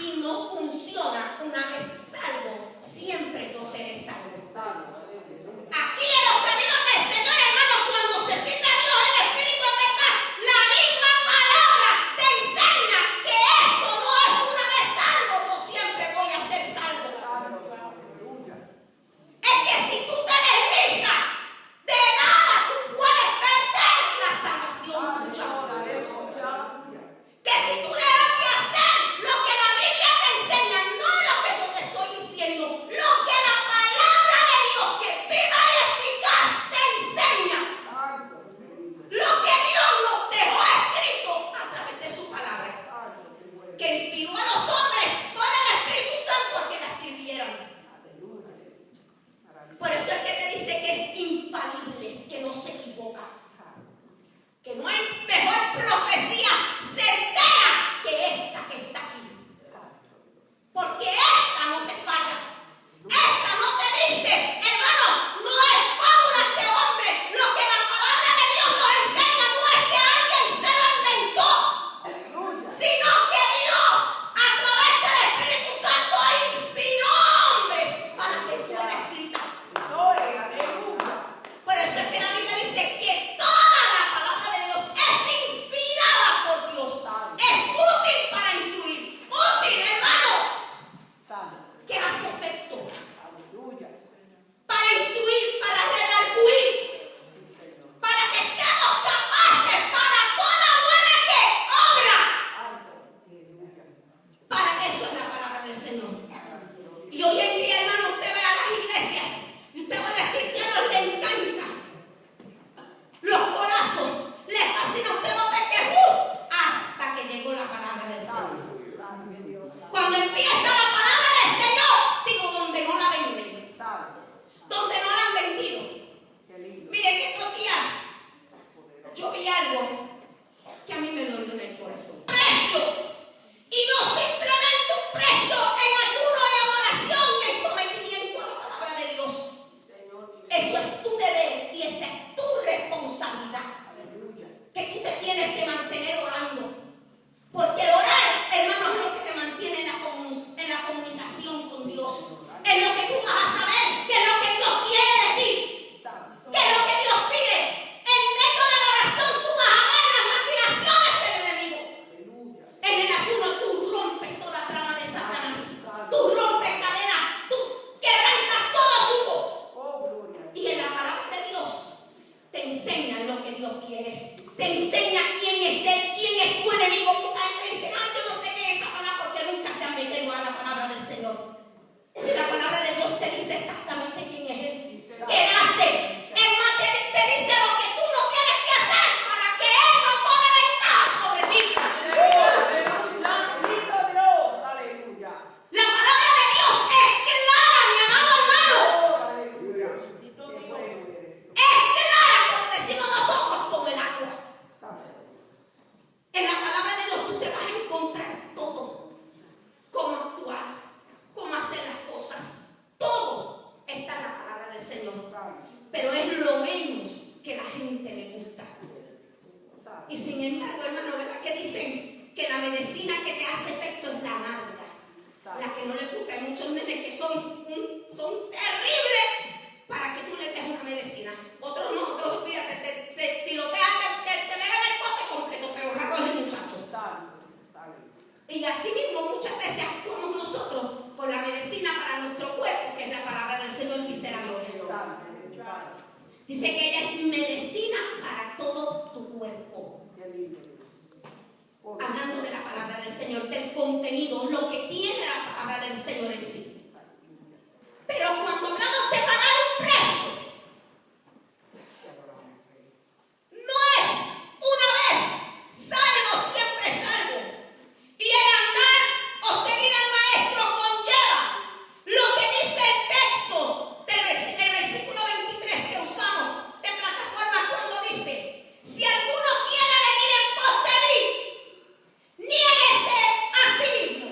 aquí no funciona una vez salvo, siempre yo seré salvo. Aquí en los caminos del Señor, hermano, cuando se sirve a Dios en espíritu en verdad, la misma palabra te enseña que esto no es una vez salvo, yo siempre voy a ser salvo. Es que si tú te deslizas, de nada tú puedes perder la salvación tuya. Que si tú dejas de hacer lo que la Biblia te enseña, no lo que yo te estoy diciendo, lo que la palabra de Dios, que es viva y eficaz, te enseña. Lo que Dios nos dejó escrito a través de su palabra, que inspiró a los hombres por el Espíritu Santo a que la escribieran. Por eso es que te dice que es infalible, que no se equivoca, que no hay mejor profecía certera que esta que está aquí. Porque esta no te falla. Esta no te dice, hermano, no es fábula este hombre. Lo que la palabra de Dios nos enseña no es que alguien se lo inventó, sino que Dios, a través del Espíritu Santo, inspiró hombres para que fuera escrita. Por eso es que la Biblia dice que toda la palabra de Dios es inspirada por Dios. Es útil para instruir. Útil, hermano, que hace efecto. Para instruir, para redarguir, para que estemos capaces para toda buena que obra. Para eso es la palabra del Señor. Y hoy en día, hermano, usted ve a las iglesias y usted ve a los cristianos, le encanta los corazos, le fascina, usted no ve que hasta que llegó la palabra del Señor. Cuando empieza la palabra del Señor, digo, donde no la venden, donde no la han vendido. Mire que estos días yo vi algo que a mí me dolió en el corazón. Precio. Y no simplemente un precio en ayuno, en oración, en sometimiento a la palabra de Dios. Eso es tu deber y esa es tu responsabilidad. Que tú te tienes que mantener orando. Porque el orar, hermano, es lo que te mantiene en la comunicación con Dios. Es lo que tú vas a saber, que es lo que Dios quiere de ti. Que es lo que Dios pide. En medio de la oración tú vas a ver las maquinaciones del enemigo. En el ayuno tú rompes toda trama de Satanás. Tú rompes cadenas. Tú quebrantas todo yugo. Y en la palabra de Dios te enseñan lo que Dios quiere. Te enseña quién es Él, quién es tu enemigo. Mucha gente dice, ay, yo no sé qué es Satanás porque nunca se han metido a la palabra del Señor. Si la palabra de Dios te dice exactamente quién es Él, qué hace. Es más, te dice lo que tú no tienes que hacer para que Él no tome ventaja sobre ti. La palabra de Dios es clara, mi amado hermano. Es clara, como decimos nosotros, como el agua. En la palabra de Dios tú te vas a encontrar todo. Cómo actuar, cómo hacer las cosas. Todo está en la palabra del Señor. Pero es lo menos que la gente le gusta. Y sin embargo, hermano, ¿verdad que dicen que la medicina que te hace efecto es la amarga? La que no le gusta. Hay muchos nenes que son terribles para que tú le des una medicina. Otros no, otros olvídate. Si lo dejas, te beben el pote completo, pero raro es el muchacho. Y así mismo muchas veces actuamos nosotros con la medicina para nuestro cuerpo, que es la palabra del Señor, dice la gloria. Dice que ella es medicina para todo tu cuerpo. Hablando de la palabra del Señor, del contenido, lo que tiene la palabra del Señor en sí. Pero cuando hablamos de pagar un precio, no es una vez salvo, siempre salvo. Y el andar o seguir al maestro conlleva lo que dice el texto del versículo 23 que usamos de plataforma cuando dice: si alguno quiere venir en pos de mí, niéguese a sí mismo.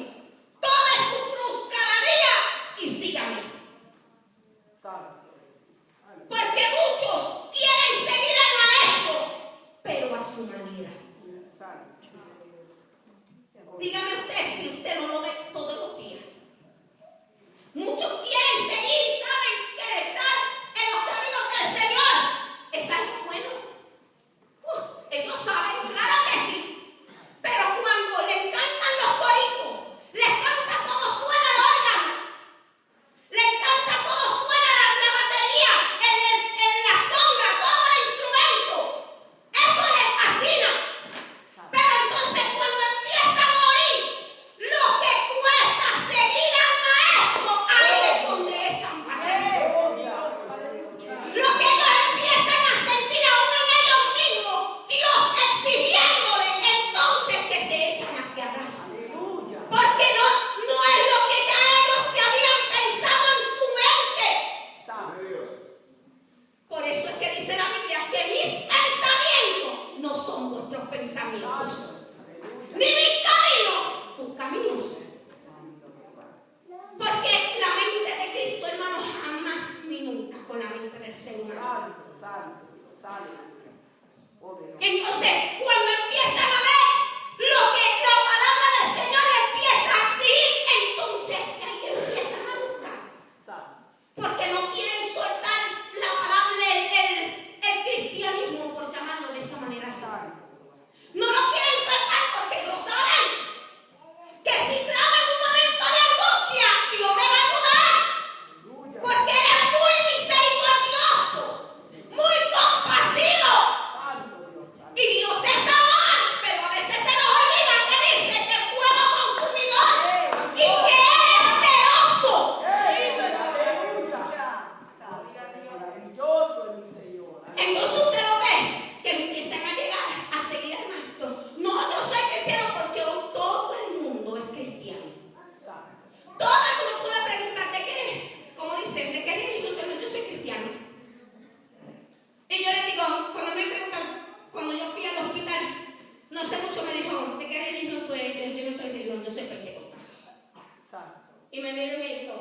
Y me miró y me hizo,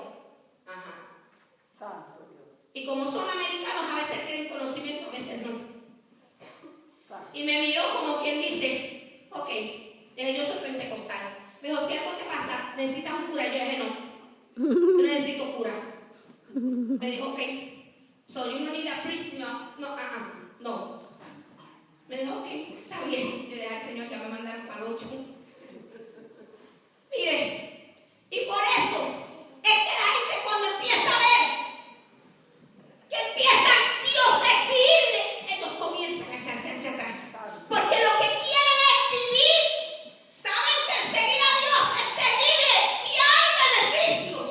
ajá. Santo Dios. Y como son americanos, a veces tienen conocimiento, a veces no. Santo. Y me miró como quien dice, ok, yo soy pentecostal. Me dijo, si algo te pasa, necesitas un cura. Yo dije, no, yo necesito cura. Me dijo, ok, so you don't need a priest. No. Me dijo, ok, está bien. Yo dije, ay Señor, ya me mandaron para el 8. Mire, y por eso es que la gente cuando empieza a ver que empieza Dios a exigirle, ellos comienzan a echarse hacia atrás. Porque lo que quieren es vivir. Saben que seguir a Dios es terrible y hay beneficios.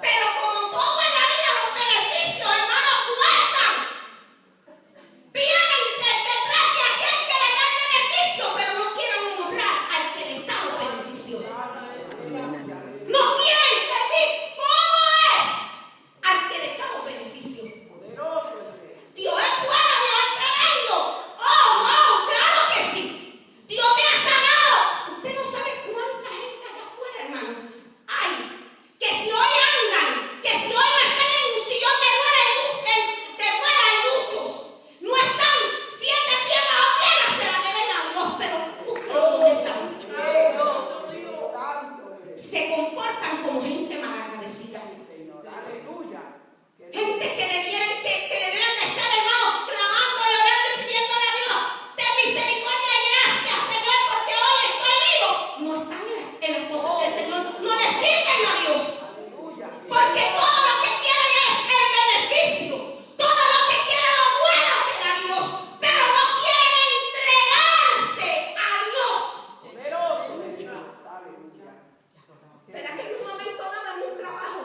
Pero como todo en la vida, los beneficios, hermanos, cuestan. Vienen detrás de aquel que le da el beneficio, pero no quieren honrar al que le da los beneficios. No quieren servir como es al que le da los beneficios. Dios es bueno, Dios es tremendo. Oh, claro que sí. Dios me ha sanado. Usted no sabe cuánta gente allá afuera, hermano, hay que si hoy andan, que si hoy no están en un sillón de ruedas hay muchos. No están 7 pies bajo tierra, se la deben a Dios, pero búsquelo donde están. Se comportan como gente malagradecida. Gente que debieran de estar, hermanos, clamando, llorando y pidiéndole a Dios de misericordia y gracia, Señor, porque hoy estoy vivo. No están en las cosas del Señor, no le sirven a Dios. Porque todo lo que quieren es el beneficio, todo lo que quieren lo bueno que da Dios, pero no quieren entregarse a Dios. ¿Verdad que en un momento dado en un trabajo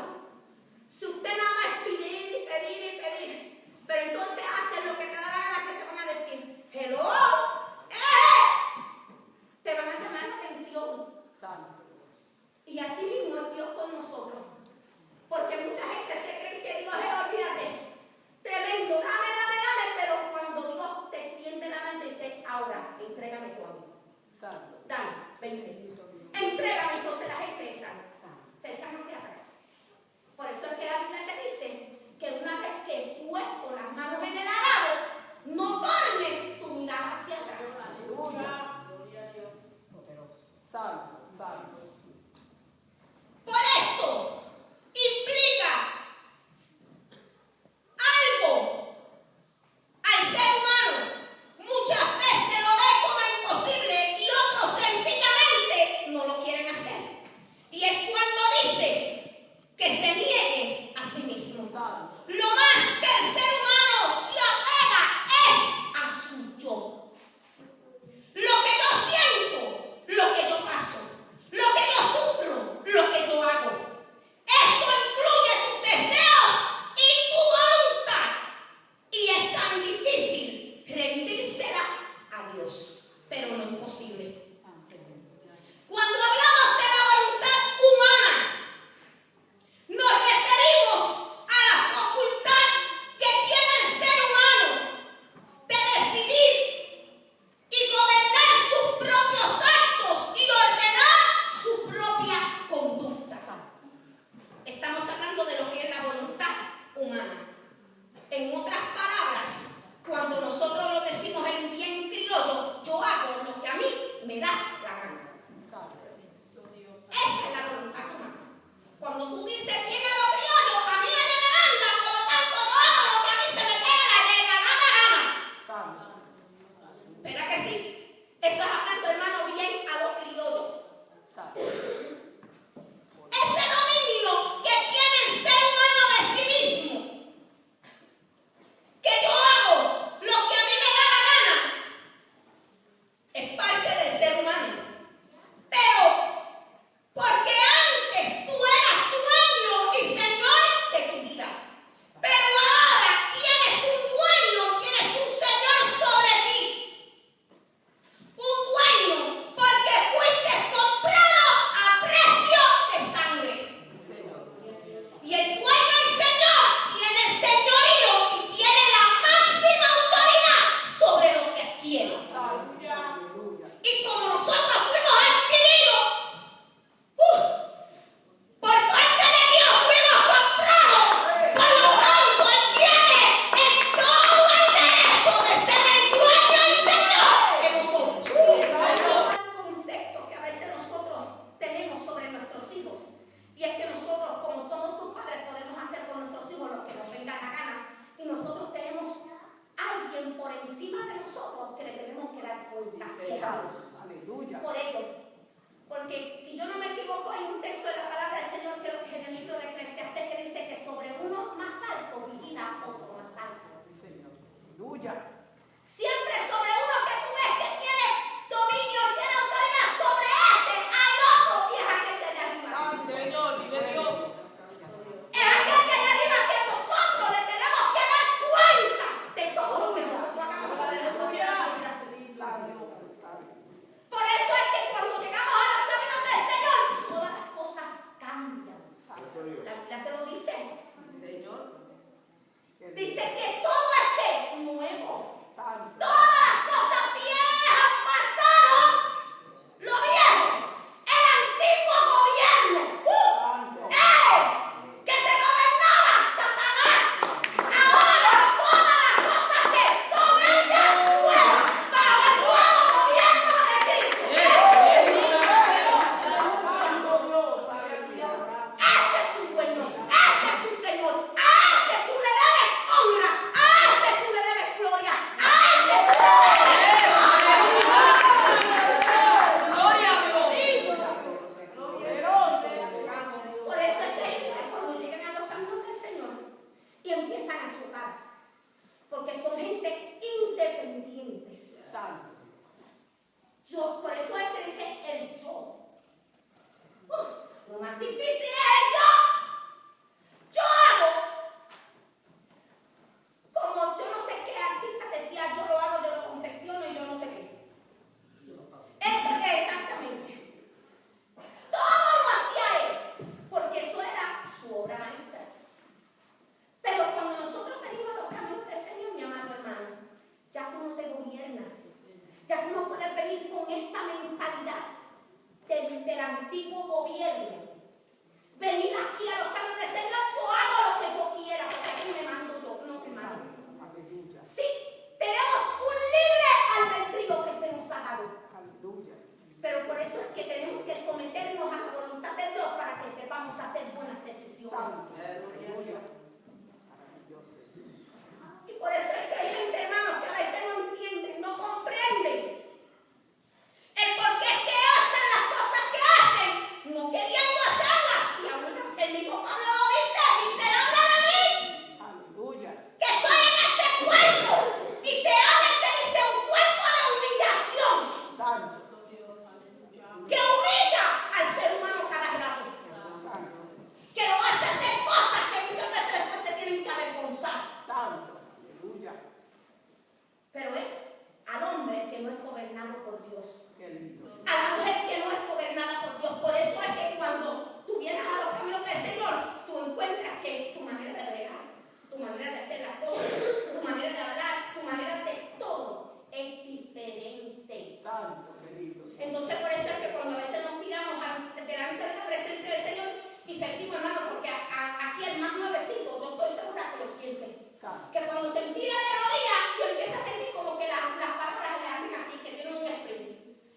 Que cuando se tira de rodillas, yo empiezo a sentir como que las palabras le hacen así, que tienen un espíritu.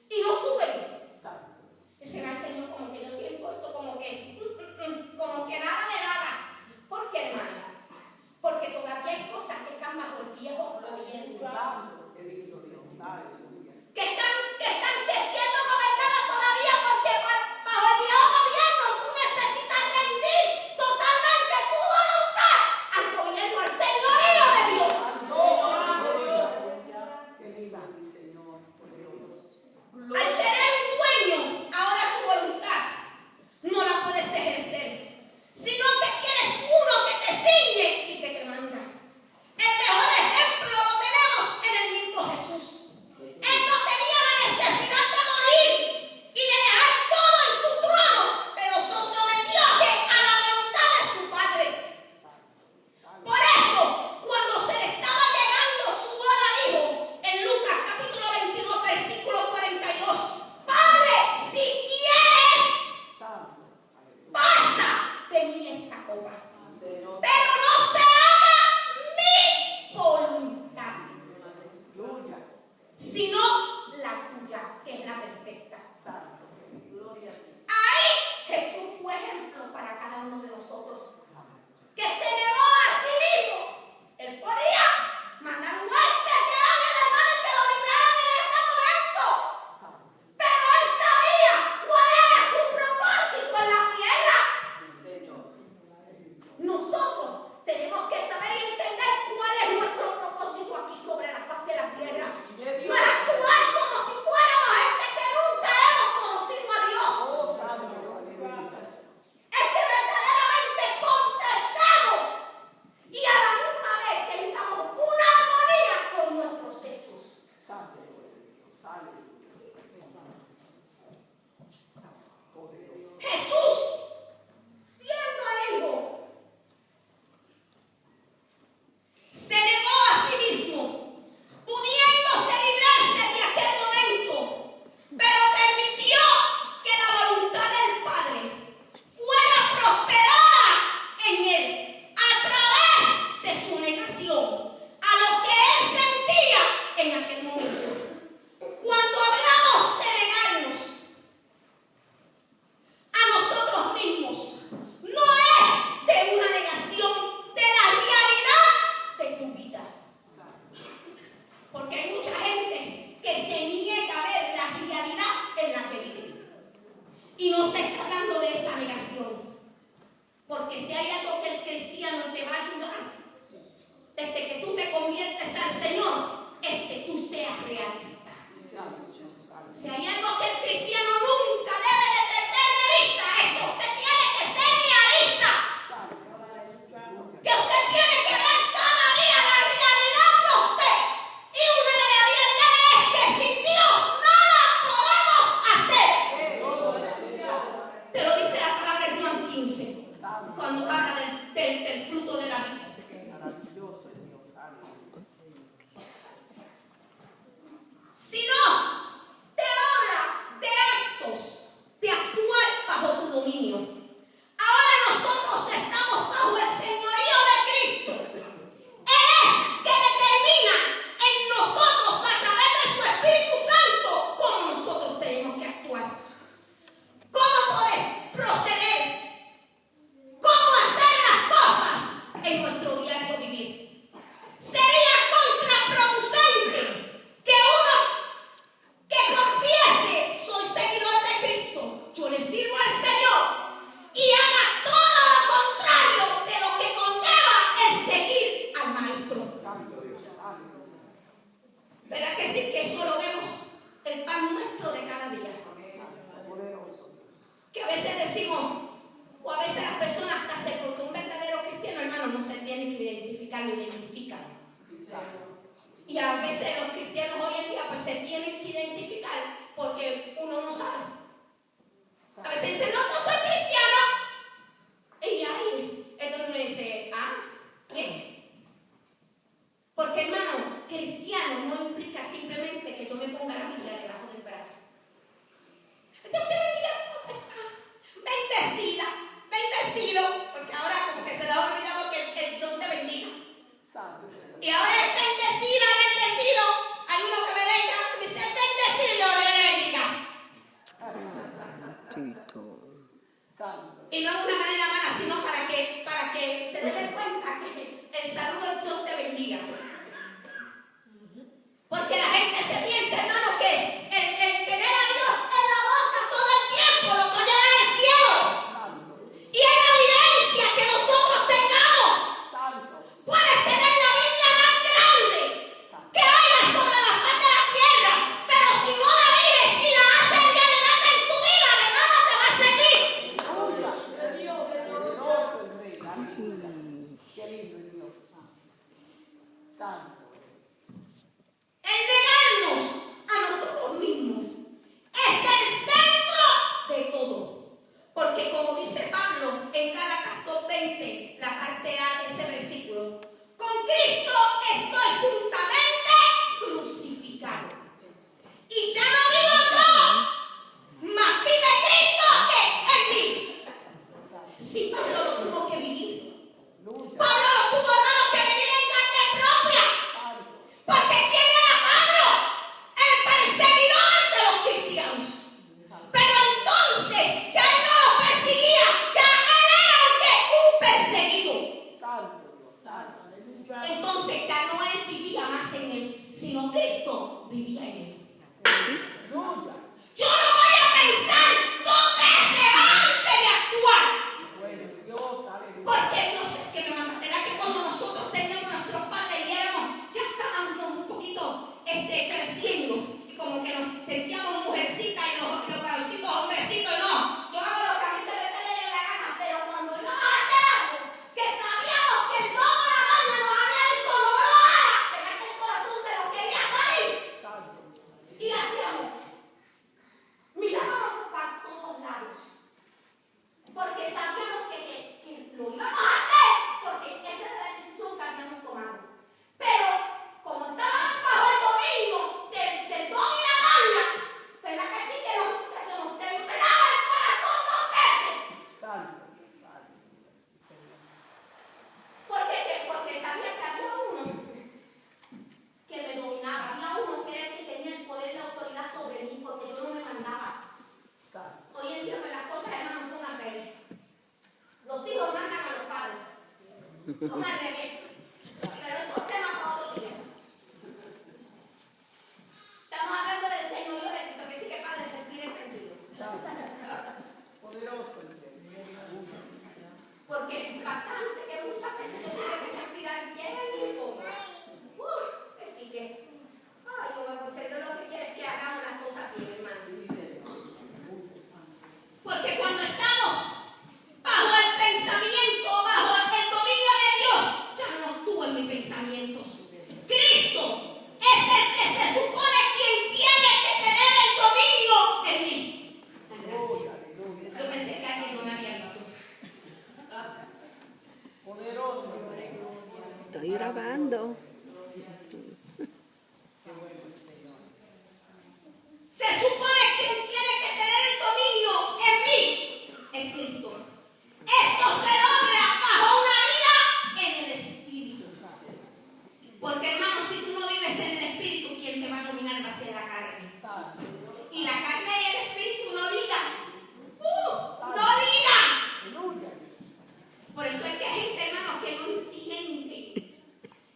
Y no suben. Y se me enseñó como que yo siento esto como que nada de nada. ¿Por qué, hermana? Porque todavía hay cosas que están bajo el viejo gobierno. Que siendo gobernadas todavía porque bajo el viejo gobierno tú necesitas rendir totalmente tu voluntad al gobierno, al señorío de Dios. Al tener un dueño, ahora tu voluntad no la puedes ejercer, sino que tienes uno que te ciñe y que te manda. El mejor ejemplo lo tenemos en el mismo Jesús. Él no tenía la necesidad de morir y de dejar todo en su trono, pero se sometió a la voluntad de su Padre. Por eso, cuando se le estaba llegando su hora, dijo en Lucas capítulo 22, versículo 42, Padre, si quieres, pasa de mí esta copa, pero no se haga mi voluntad, sino la tuya, que es la perfecta. Ahí Jesús fue ejemplo para cada uno de nosotros, que se negó a sí mismo. Él podía mandar un ángel que haga la mano y que lo libraran en ese momento, pero él sabía cuál era su propósito en la tierra. Nosotros tenemos que saber y entender cuál es nuestro propósito aquí sobre la faz de la tierra. No es actuar como si fuéramos gente que nunca hemos conocido a Dios. Es que verdaderamente confesemos y a la misma vez tengamos una armonía con nuestros hechos. Jesús, siendo el Hijo, se negó a sí mismo, pudiéndose librarse de aquel momento, pero permitió que la voluntad del Padre fuera prosperada en él a través de su negación a lo que él sentía en aquel momento. Cuando hablamos de negarnos a nosotros mismos, no es de una negación de la realidad de tu vida. Porque hay mucha gente que se niega a ver la realidad en la que vive. Y no se está hablando de esa negación. Porque si hay algo que el cristiano te va a ayudar, desde que tú te conviertes al Señor, es que tú seas realista. Si hay algo que el cristiano nunca debe de perder de vista, es que usted tiene que ser realista. Que usted tiene que ver cada día la realidad de usted. Y una de las realidades es que sin Dios nada podemos hacer. Te lo dice la palabra en Juan 15, cuando habla del fruto de la vida. Si no, te habla de actos, de actuar bajo tu dominio. Ahora nosotros estamos bajo el señorío de Cristo. Él es que determina en nosotros a través de su Espíritu Santo cómo nosotros tenemos que actuar, cómo puedes proceder, cómo hacer las cosas en nuestro diario vivir. Sería contraproducente que uno que confiese, soy seguidor de Cristo, yo le sirvo al Señor, y haga todo lo contrario de lo que conlleva el seguir al Maestro. ¿Verdad que sí? Que eso lo vemos, el pan nuestro de cada día. Que a veces decimos, o a veces las personas hacen, porque un verdadero cristiano, hermano, no se tiene que identificar, lo identifican. Y a veces los cristianos hoy en día pues se tienen que identificar porque uno no sabe. A veces dicen, no, no soy cristiano. Y ahí es donde uno dice, ¿qué? Porque, hermano, cristiano no implica simplemente que yo me ponga la Biblia debajo del brazo. Dios te bendiga, ¿cómo te está? Ven vestido, porque ahora como que se le ha olvidado que el Dios te bendiga. Sí, Pablo lo tuvo que vivir. Aleluya. Pablo lo tuvo, hermano, que vivir en carne propia. Santo. Porque ¿quién era Pablo? El perseguidor de los cristianos. Pero entonces ya él no los perseguía, ya él era un perseguido. Santo Dios. Santo. Aleluya. Entonces ya no él vivía más en él, sino Cristo vivía en él. Aleluya. Yo no voy a pensar dos veces antes de actuar. Bueno, Dios, aleluya. Porque Dios es que me manda. ¿Verdad que cuando nosotros teníamos nuestros padres y éramos, ya estábamos un poquito creciendo y como que nos sentíamos mujercitas y los varoncitos hombrecitos? Y no, yo hago lo que a mí se me dé la gana, pero cuando íbamos a hacer algo que sabíamos que el don o la doña nos había dicho no lo haga, ¿verdad que el corazón se nos quería salir? Santo. Y hacíamos. Mirábamos para todos lados. Porque sabíamos que lo íbamos a hacer, porque esa era la decisión que habíamos tomado. Pero, como estábamos bajo el dominio del don y la gana, ¿verdad que sí que los muchachos nos temblaban el corazón dos veces? Santo. Porque sabía que había uno que me dominaba, había uno que era el que tenía el poder y la autoridad sobre mí, porque yo no me mandaba. Santo. Hoy en día pues, las cosas, hermanos, son al revés. Los hijos mandan a los padres. Son al revés. Pero eso es tema para otro día. Estamos hablando del Señor de Cristo, que sí que Padre, respire tranquilo. Poderoso. Porque es bastante que muchas veces yo tengo que respirar bien y poco. Que sí que. Ay, usted lo que quiere es que hagamos las cosas bien, hermano. Porque cuando estamos bajo el pensamiento, bajo el dominio de Dios, ya no actúo en mis pensamientos. Cristo es el que se supone quien tiene que tener el dominio en mí. Gracias. Yo pensé que alguien no me había visto. Poderoso. Estoy grabando. Se supone que quien tiene que tener el dominio en mí es Cristo. Esto se logra bajo una vida en el Espíritu. Porque, hermano, si tú no vives en el Espíritu, quien te va a dominar va a ser la carne. Y la carne y el Espíritu no ligan. ¡No ligan! Aleluya. Por eso es que hay gente, hermano, que no entiende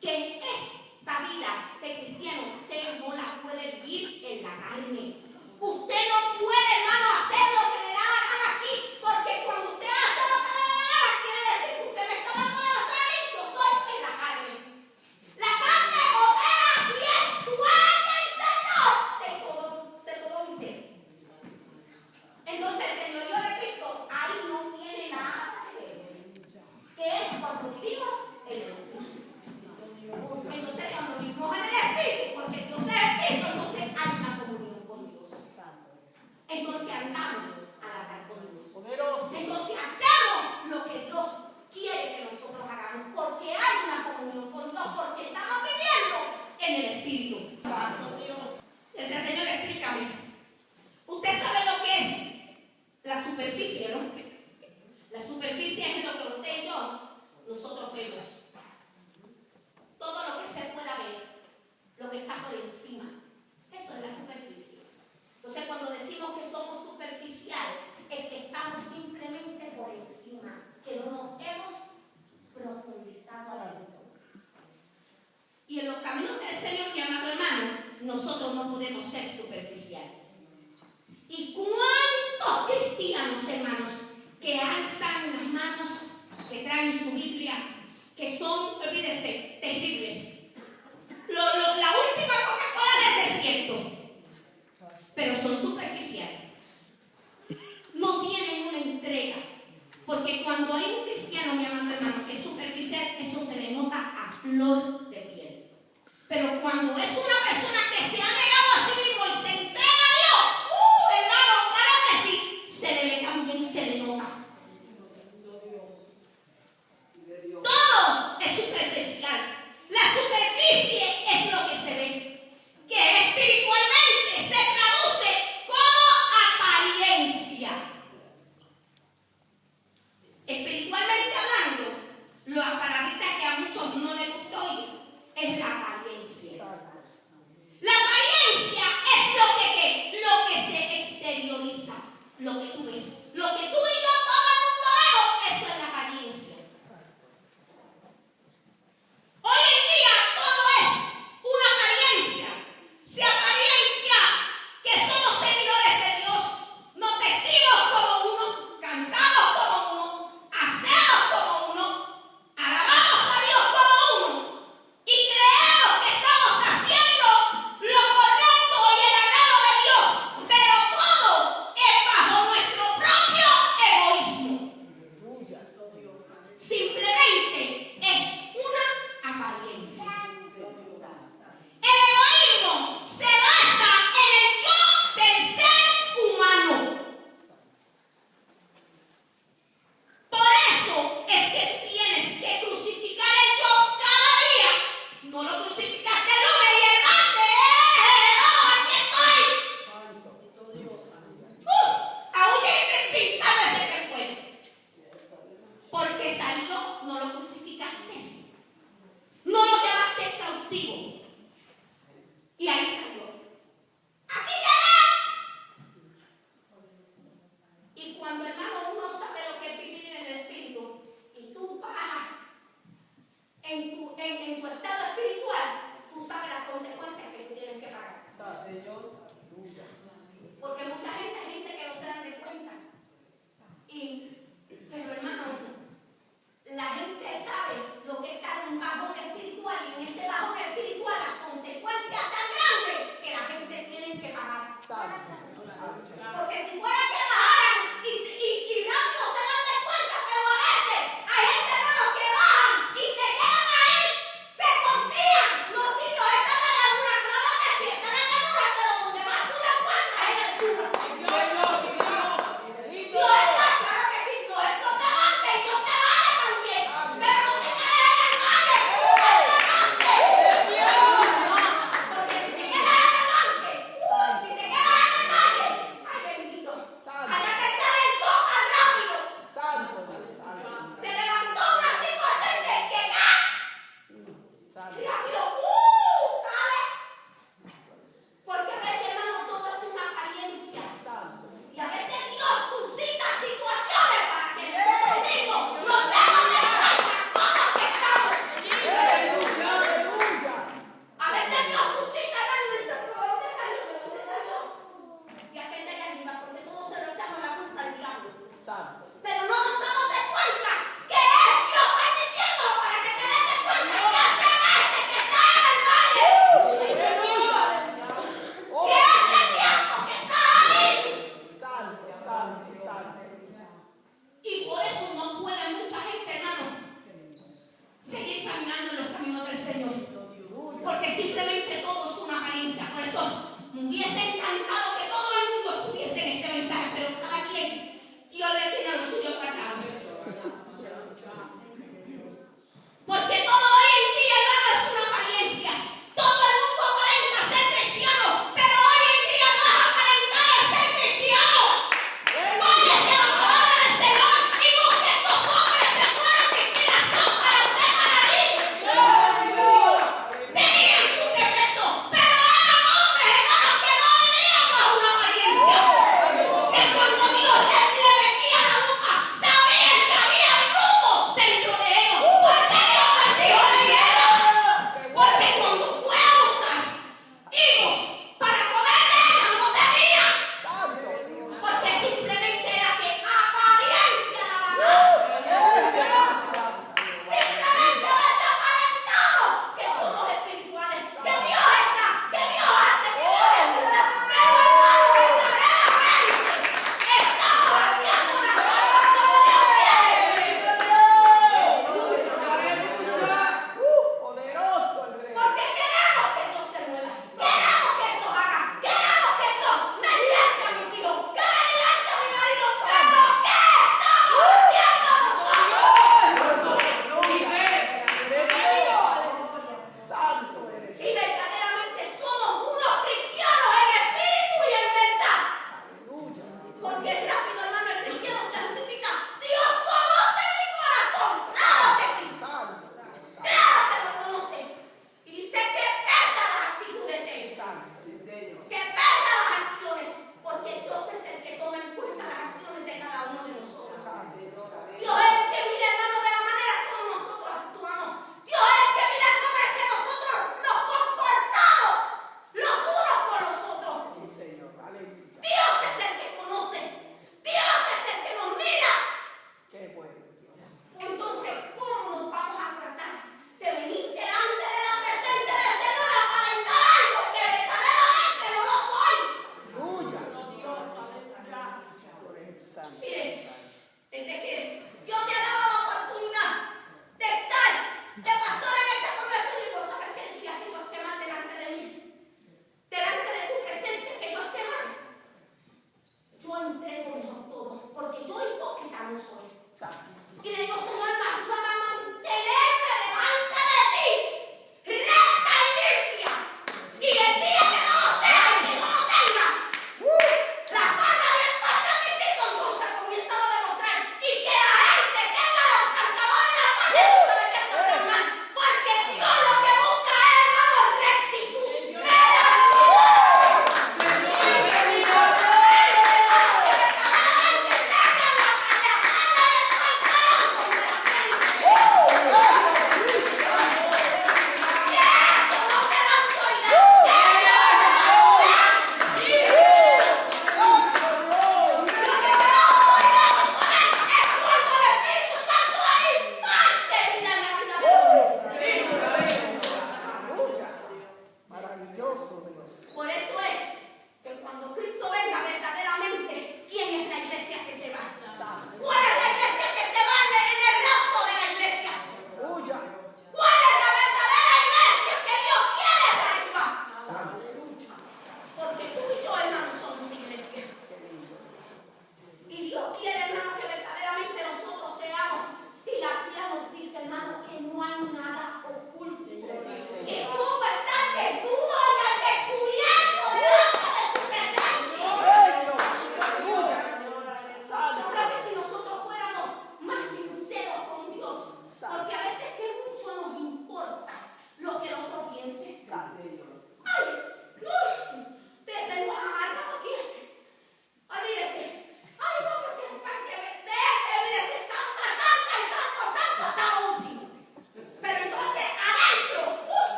que en esta vida de cristiano usted no la puede vivir en la carne. Usted no puede, hermano, hacer lo que le da la gana aquí, porque cuando usted hace lo que le da la gana, quiere decir que usted me está dando de demostrar que yo estoy en la carne. La carne opera y es dueña y señor de todo mi ser. Entonces el señorío de Cristo ahí no tiene nada que ver. Que es cuando vivimos en el Espíritu. Entonces cuando vivimos en el Espíritu, porque Dios es Espíritu, entonces hay una comunión con Dios. Entonces andamos a la par con Dios. Poderoso. Entonces hacemos lo que Dios quiere que nosotros hagamos, porque hay una comunión con Dios, porque estamos viviendo en el Espíritu. Decía, Señor, explícame. Usted sabe lo que es la superficie, ¿no? La superficie es lo que usted y yo, nosotros vemos. Todo lo que se pueda ver, lo que está por encima. Eso es la superficie. Entonces, cuando decimos que somos superficial, es que estamos simplemente por encima, que no nos hemos profundizado adentro. Y en los caminos del Señor, mi amado hermano, nosotros no podemos ser superficiales. ¿Y cuántos cristianos, hermanos, que alzan las manos, que traen su Biblia, que son, olvídese, terribles? La última Coca-Cola del desierto. Pero son superficiales. No tienen una entrega. Porque cuando hay un cristiano, mi amado hermano, que es superficial, eso se le nota a flor de piel. Pero cuando es una persona que se ha negado a sí mismo y se entrega a Dios, hermano, claro que sí, se le ve también, se le nota. Todo es superficial. La superficie es lo que se ve, que espiritualmente se traduce como apariencia.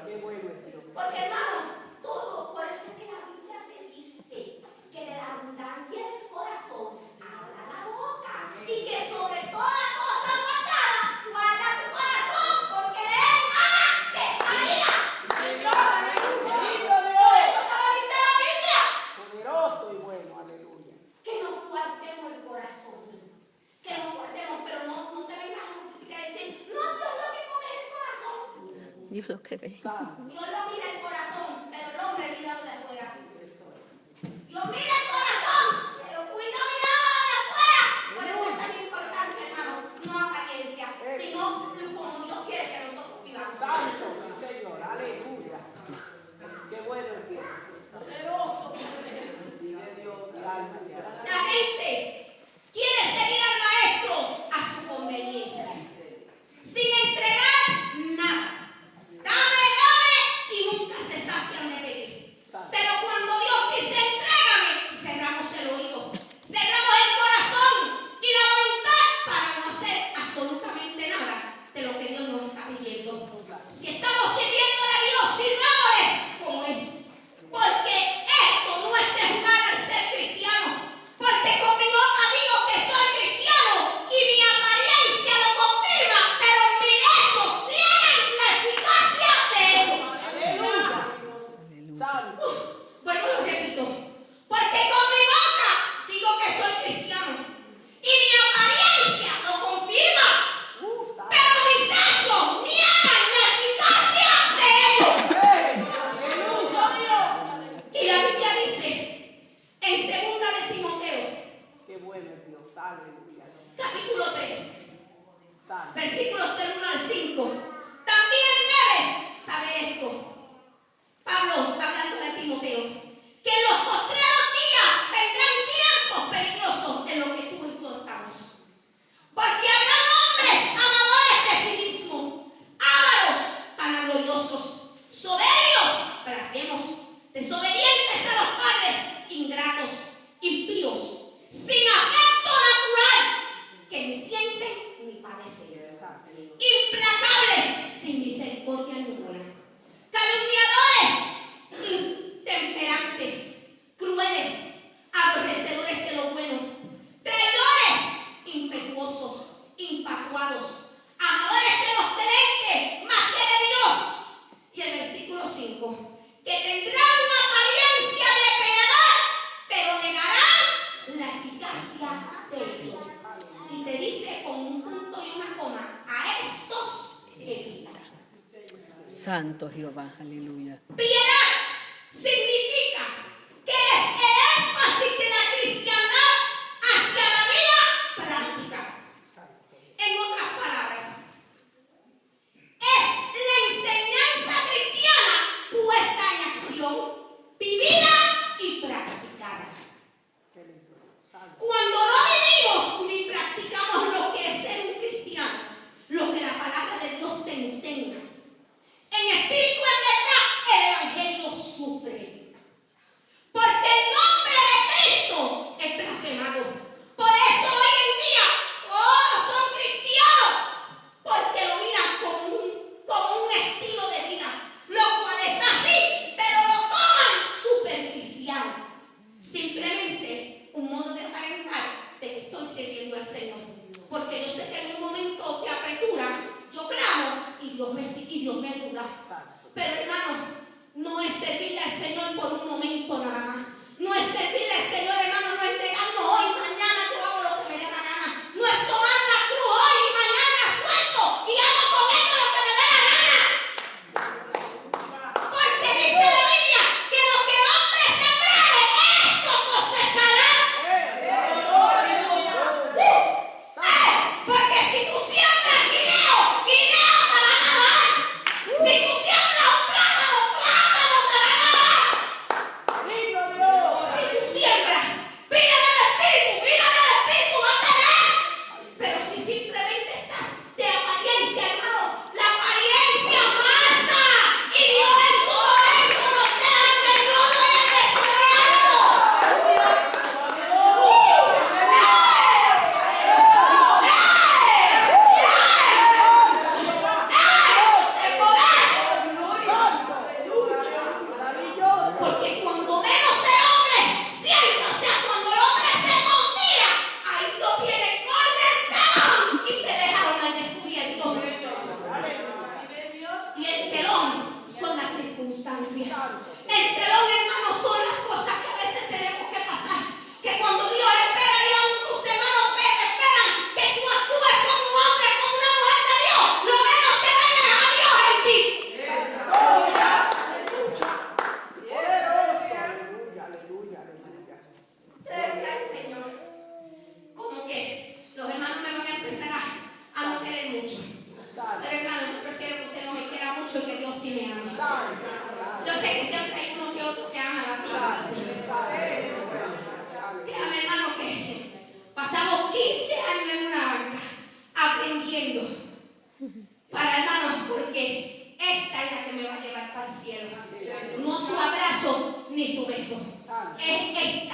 Qué bueno es Dios. Porque hermano, todo, por eso es que la Biblia te dice que de la abundancia del corazón habla la boca y que sobre toda cosa guardada, guarda tu corazón, porque de él mana que esta vida. Bendito Por Dios. eso te lo dice la Biblia, Poderoso y bueno, aleluya. que nos guardemos el corazón. Que nos guardemos, pero no te vengas a justificar y decir, no, Dios lo que come es el corazón. Dios lo que ve. Santo. Dios lo mira el corazón, pero el hombre mira lo de afuera. Dios mira el corazón, pero tú y yo miramos lo de afuera. Por eso es tan importante, hermano, no apariencia, sino como Dios quiere que nosotros vivamos. Santo, sí, Señor, aleluya. Qué bueno es Dios. Poderoso. Vive Dios, mi alma te alaba. La gente quiere seguir al maestro a su conveniencia, sin entregar nada. Dame, dame, y nunca se sacian de pedir. Pero cuando Dios dice entrégame, cerramos el oído, cerramos el corazón y la voluntad para no hacer absolutamente nada de lo que Dios nos está pidiendo. Si estamos sirviéndole a Dios, sirvámosles como es. Porque esto no es de jugar al ser cristiano. Porque con mi boca digo que soy cristiano y mi apariencia lo confirma, pero mis hechos tienen la eficacia de ellos. Aleluya. Santo. Vuelvo y lo repito. Porque con mi boca digo que soy cristiano y mi apariencia lo confirma, Santo. pero mis hechos niegan la eficacia de ellos. Aleluya. Y la Biblia dice en 2 de Timoteo, Qué bueno es Dios. Aleluya. capítulo 3, Santo. versículos del 1 al 5. También debes saber esto. Pablo hablando de Timoteo, que en los postreros días vendrán tiempos peligrosos en los que tú y yo estamos. Porque habrán hombres amadores de sí mismos, ávaros, vanagloriosos, soberbios, blasfemos, desobedientes a los padres, ingratos, impíos, sin afecto natural, que ni sienten ni padecen, implacables, sin misericordia ninguna, calumniadores, intemperantes, crueles, aborrecedores de lo bueno, traidores, impetuosos, infatuados, amadores de los deleites más que de Dios. Y el versículo 5, que tendrán una apariencia de piedad, pero negarán la eficacia de ello. Y te dice con un punto y una coma, a estos evita. Santo Jehová, aleluya. Piedad significa que es el énfasis de la cristiandad hacia la vida práctica. En otras palabras, es la enseñanza cristiana puesta en acción, vivida y practicada. Cuando no vivimos ni practicamos lo que es ser un cristiano, lo que la palabra de Dios te enseña, en espíritu en verdad el evangelio sufre. Porque el nombre de Cristo es blasfemado. Por eso hoy en día todos son cristianos, porque lo miran como un estilo de vida, lo cual es así, pero lo toman superficialmente. ni su beso. Es